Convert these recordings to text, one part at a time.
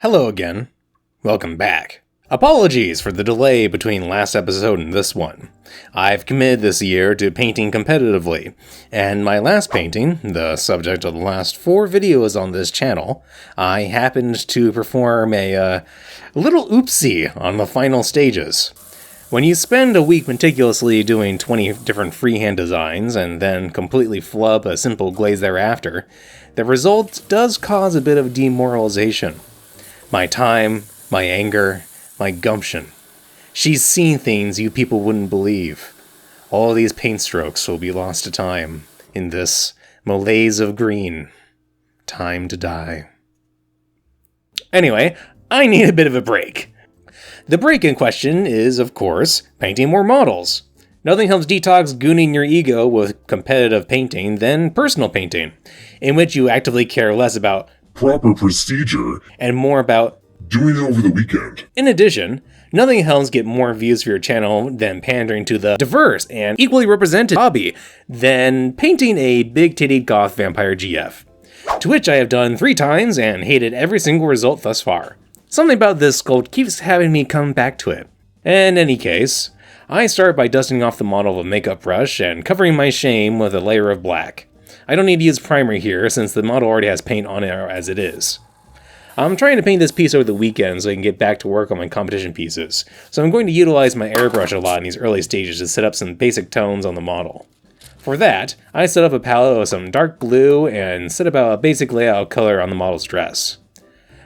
Hello again. Welcome back. Apologies for the delay between last episode and this one. I've committed this year to painting competitively, and my last painting, the subject of the last 4 videos on this channel, I happened to perform a little oopsie on the final stages. When you spend a week meticulously doing 20 different freehand designs and then completely flub a simple glaze thereafter, the result does cause a bit of demoralization. My time, my anger, my gumption. She's seen things you people wouldn't believe. All these paint strokes will be lost to time in this malaise of green. Time to die. Anyway, I need a bit of a break. The break in question is, of course, painting more models. Nothing helps detox gooning your ego with competitive painting than personal painting, in which you actively care less about proper procedure and more about doing it over the weekend. In addition, nothing helps get more views for your channel than pandering to the diverse and equally represented hobby than painting a big-tittied goth vampire GF, to which I have done 3 times and hated every single result thus far. Something about this sculpt keeps having me come back to it. In any case, I start by dusting off the model with a makeup brush and covering my shame with a layer of black. I don't need to use primer here since the model already has paint on it as it is. I'm trying to paint this piece over the weekend so I can get back to work on my competition pieces, so I'm going to utilize my airbrush a lot in these early stages to set up some basic tones on the model. For that, I set up a palette with some dark blue and set about a basic layout of color on the model's dress.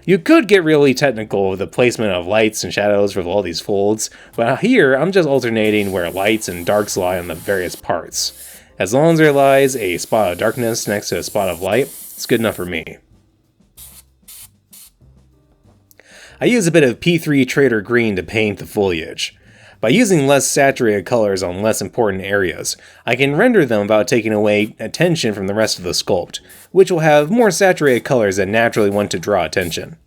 You could get really technical with the placement of lights and shadows for all these folds, but here I'm just alternating where lights and darks lie on the various parts. As long as there lies a spot of darkness next to a spot of light, it's good enough for me. I use a bit of P3 Trader Green to paint the foliage. By using less saturated colors on less important areas, I can render them without taking away attention from the rest of the sculpt, which will have more saturated colors that naturally want to draw attention.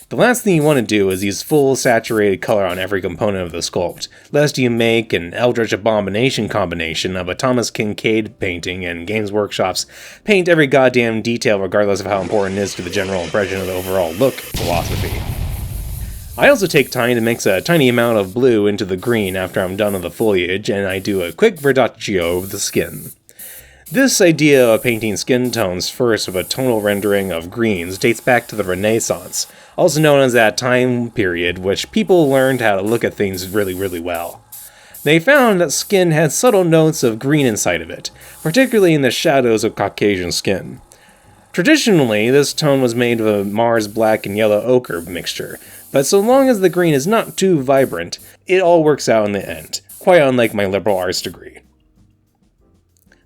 The last thing you want to do is use full saturated color on every component of the sculpt, lest you make an Eldritch Abomination combination of a Thomas Kincaid painting and Games Workshop's paint every goddamn detail regardless of how important it is to the general impression of the overall look philosophy. I also take time to mix a tiny amount of blue into the green after I'm done with the foliage, and I do a quick verdaccio over the skin. This idea of painting skin tones first with a tonal rendering of greens dates back to the Renaissance, also known as that time period which people learned how to look at things really well. They found that skin had subtle notes of green inside of it, particularly in the shadows of Caucasian skin. Traditionally, this tone was made with a Mars black and yellow ochre mixture, but so long as the green is not too vibrant, it all works out in the end, quite unlike my liberal arts degree.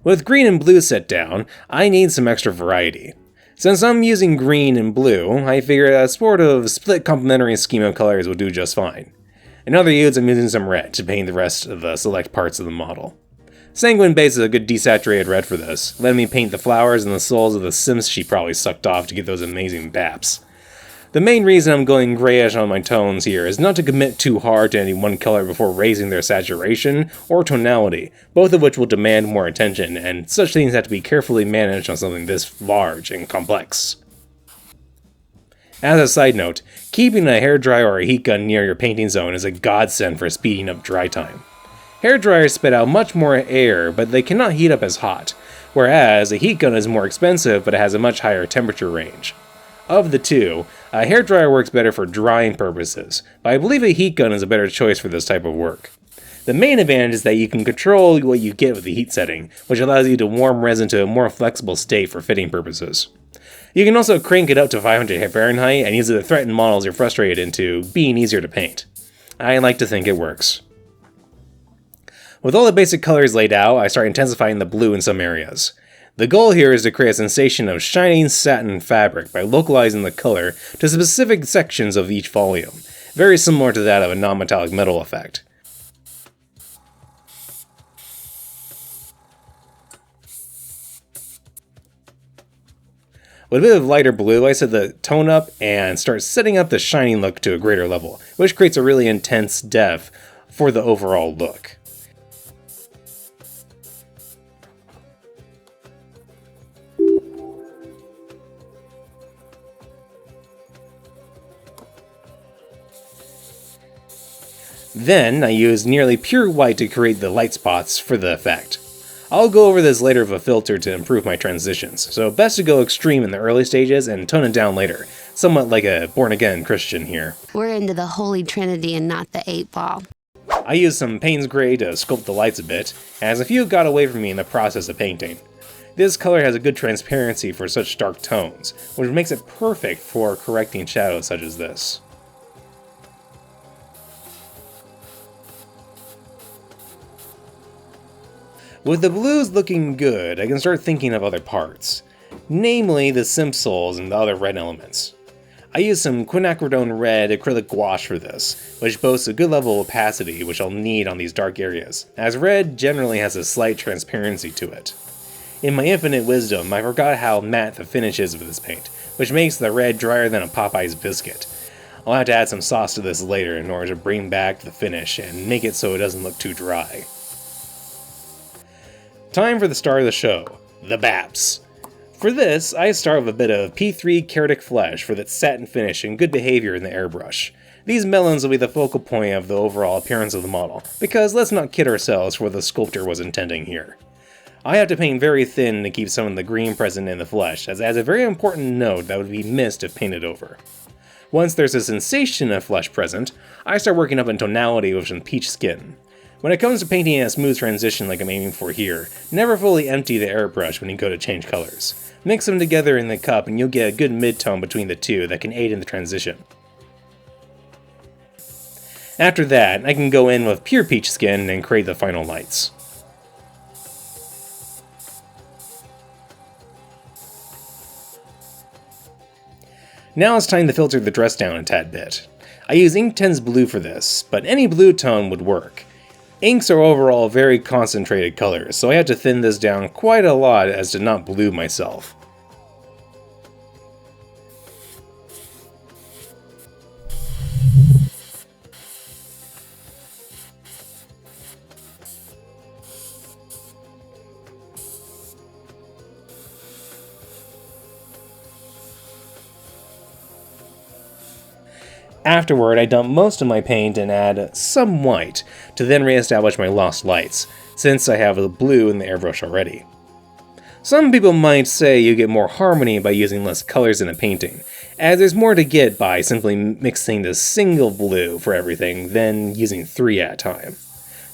With green and blue set down, I need some extra variety. Since I'm using green and blue, I figured a sort of split complementary scheme of colors will do just fine. In other uses, I'm using some red to paint the rest of the select parts of the model. Sanguine base is a good desaturated red for this, letting me paint the flowers and the souls of the Sims she probably sucked off to get those amazing baps. The main reason I'm going grayish on my tones here is not to commit too hard to any one color before raising their saturation or tonality, both of which will demand more attention, and such things have to be carefully managed on something this large and complex. As a side note, keeping a hairdryer or a heat gun near your painting zone is a godsend for speeding up dry time. Hairdryers spit out much more air, but they cannot heat up as hot, whereas a heat gun is more expensive but it has a much higher temperature range. Of the two, a hairdryer works better for drying purposes, but I believe a heat gun is a better choice for this type of work. The main advantage is that you can control what you get with the heat setting, which allows you to warm resin to a more flexible state for fitting purposes. You can also crank it up to 500 Fahrenheit and use it to threaten models you're frustrated into being easier to paint. I like to think it works. With all the basic colors laid out, I start intensifying the blue in some areas. The goal here is to create a sensation of shining satin fabric by localizing the color to specific sections of each volume, very similar to that of a non-metallic metal effect. With a bit of lighter blue, I set the tone up and start setting up the shining look to a greater level, which creates a really intense depth for the overall look. Then I use nearly pure white to create the light spots for the effect. I'll go over this later with a filter to improve my transitions, so best to go extreme in the early stages and tone it down later, somewhat like a born-again Christian here. We're into the Holy Trinity and not the 8-ball. I used some Payne's Gray to sculpt the lights a bit, as a few got away from me in the process of painting. This color has a good transparency for such dark tones, which makes it perfect for correcting shadows such as this. With the blues looking good, I can start thinking of other parts, namely the simpsons and the other red elements. I use some quinacridone red acrylic gouache for this, which boasts a good level of opacity which I'll need on these dark areas, as red generally has a slight transparency to it. In my infinite wisdom, I forgot how matte the finish is with this paint, which makes the red drier than a Popeye's biscuit. I'll have to add some sauce to this later in order to bring back the finish and make it so it doesn't look too dry. Time for the star of the show, the Baps. For this, I start with a bit of P3 keratic flesh for that satin finish and good behavior in the airbrush. These melons will be the focal point of the overall appearance of the model, because let's not kid ourselves for what the sculptor was intending here. I have to paint very thin to keep some of the green present in the flesh, as it adds a very important note that would be missed if painted over. Once there's a sensation of flesh present, I start working up in tonality with some peach skin. When it comes to painting a smooth transition like I'm aiming for here, never fully empty the airbrush when you go to change colors. Mix them together in the cup and you'll get a good mid-tone between the two that can aid in the transition. After that, I can go in with pure peach skin and create the final lights. Now it's time to filter the dress down a tad bit. I use Inktense Blue for this, but any blue tone would work. Inks are overall very concentrated colors, so I had to thin this down quite a lot as to not blue myself. Afterward, I dump most of my paint and add some white, to then re-establish my lost lights, since I have the blue in the airbrush already. Some people might say you get more harmony by using less colors in a painting, as there's more to get by simply mixing the single blue for everything than using 3 at a time.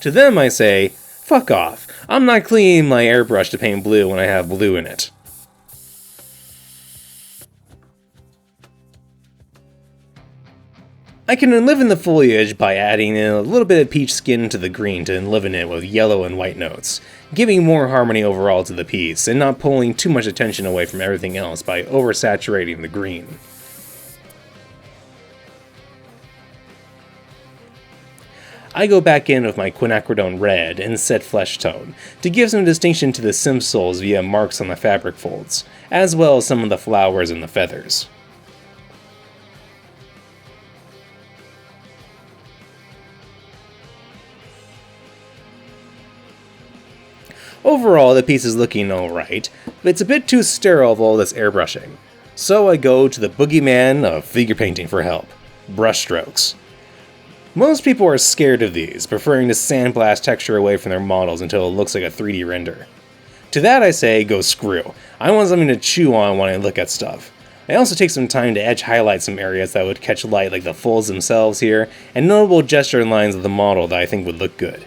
To them I say, fuck off, I'm not cleaning my airbrush to paint blue when I have blue in it. I can enliven the foliage by adding in a little bit of peach skin to the green to enliven it with yellow and white notes, giving more harmony overall to the piece and not pulling too much attention away from everything else by oversaturating the green. I go back in with my quinacridone red and set flesh tone to give some distinction to the simpsons via marks on the fabric folds, as well as some of the flowers and the feathers. Overall, the piece is looking alright, but it's a bit too sterile with all this airbrushing. So I go to the boogeyman of figure painting for help, brushstrokes. Most people are scared of these, preferring to sandblast texture away from their models until it looks like a 3D render. To that I say, go screw. I want something to chew on when I look at stuff. I also take some time to edge highlight some areas that would catch light like the folds themselves here, and notable gesture lines of the model that I think would look good.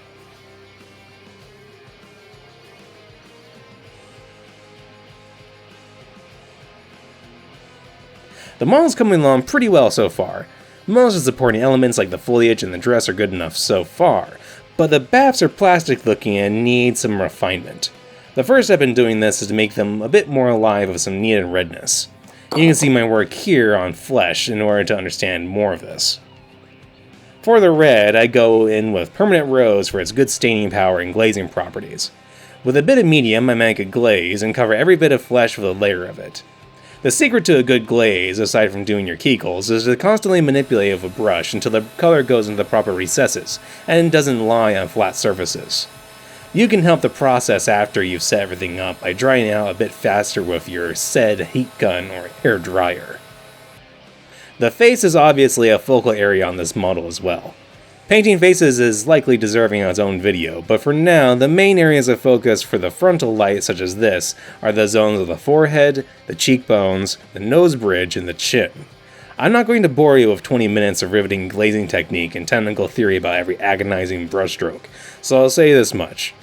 The model's coming along pretty well so far. Most of the supporting elements like the foliage and the dress are good enough so far, but the baps are plastic looking and need some refinement. The first step in doing this is to make them a bit more alive with some needed redness. You can see my work here on flesh in order to understand more of this. For the red, I go in with permanent rose for its good staining power and glazing properties. With a bit of medium, I make a glaze and cover every bit of flesh with a layer of it. The secret to a good glaze, aside from doing your kegels, is to constantly manipulate with a brush until the color goes into the proper recesses and doesn't lie on flat surfaces. You can help the process after you've set everything up by drying it out a bit faster with your said heat gun or hair dryer. The face is obviously a focal area on this model as well. Painting faces is likely deserving of its own video, but for now, the main areas of focus for the frontal light such as this are the zones of the forehead, the cheekbones, the nose bridge, and the chin. I'm not going to bore you with 20 minutes of riveting glazing technique and technical theory about every agonizing brushstroke, so I'll say this much.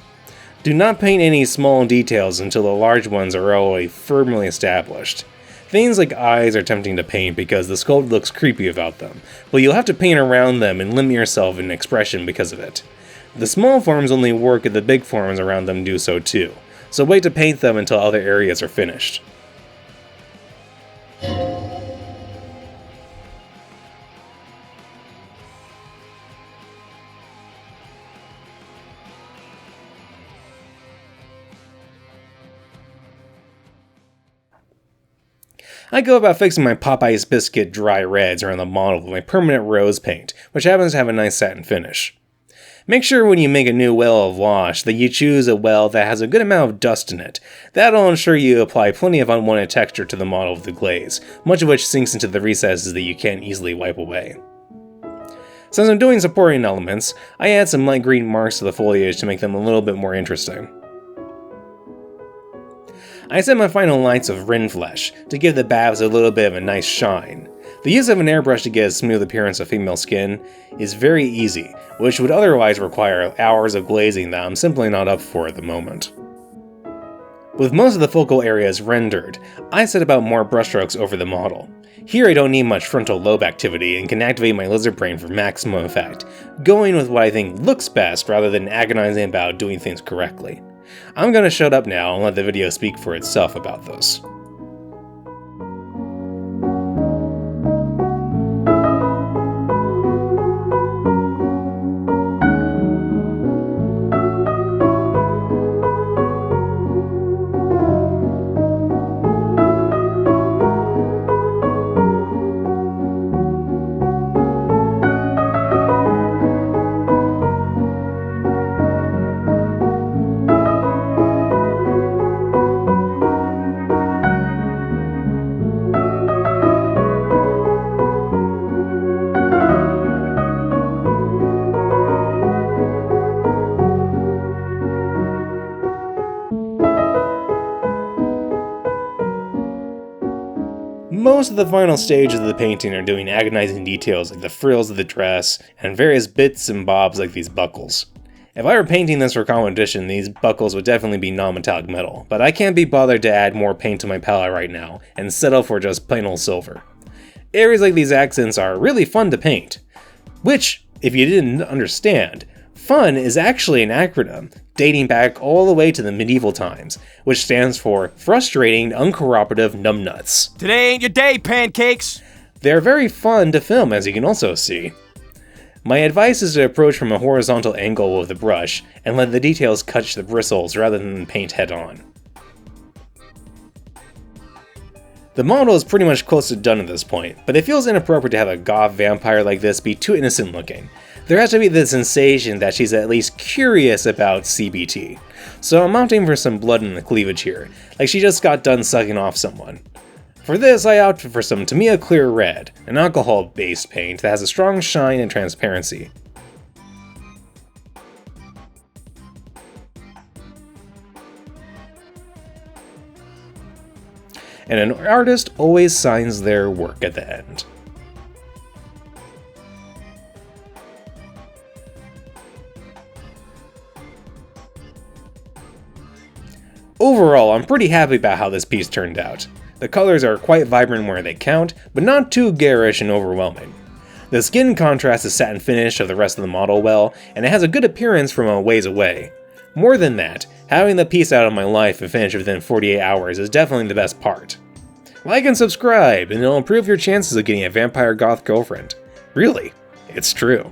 Do not paint any small details until the large ones are already firmly established. Things like eyes are tempting to paint because the sculpt looks creepy about them, but you'll have to paint around them and limit yourself in expression because of it. The small forms only work if the big forms around them do so too, so wait to paint them until other areas are finished. I go about fixing my Popeye's Biscuit dry reds around the model with my permanent rose paint, which happens to have a nice satin finish. Make sure when you make a new well of wash that you choose a well that has a good amount of dust in it. That'll ensure you apply plenty of unwanted texture to the model with the glaze, much of which sinks into the recesses that you can't easily wipe away. Since I'm doing supporting elements, I add some light green marks to the foliage to make them a little bit more interesting. I set my final lights of rindflesh to give the babs a little bit of a nice shine. The use of an airbrush to get a smooth appearance of female skin is very easy, which would otherwise require hours of glazing that I'm simply not up for at the moment. With most of the focal areas rendered, I set about more brushstrokes over the model. Here I don't need much frontal lobe activity and can activate my lizard brain for maximum effect, going with what I think looks best rather than agonizing about doing things correctly. I'm gonna shut up now and let the video speak for itself about this. Most of the final stages of the painting are doing agonizing details like the frills of the dress, and various bits and bobs like these buckles. If I were painting this for competition, these buckles would definitely be non-metallic metal, but I can't be bothered to add more paint to my palette right now, and settle for just plain old silver. Areas like these accents are really fun to paint, which, if you didn't understand, fun is actually an acronym dating back all the way to the medieval times, which stands for Frustrating Uncooperative Numbnuts. Today ain't your day, pancakes! They're very fun to film, as you can also see. My advice is to approach from a horizontal angle with the brush and let the details catch the bristles rather than paint head on. The model is pretty much close to done at this point, but it feels inappropriate to have a goth vampire like this be too innocent looking. There has to be the sensation that she's at least curious about CBT, so I'm opting for some blood in the cleavage here, like she just got done sucking off someone. For this, I opted for some Tamiya Clear Red, an alcohol-based paint that has a strong shine and transparency. And an artist always signs their work at the end. Overall, I'm pretty happy about how this piece turned out. The colors are quite vibrant where they count, but not too garish and overwhelming. The skin contrasts the satin finish of the rest of the model well, and it has a good appearance from a ways away. More than that, having the piece out of my life and finished within 48 hours is definitely the best part. Like and subscribe, and it'll improve your chances of getting a vampire goth girlfriend. Really, it's true.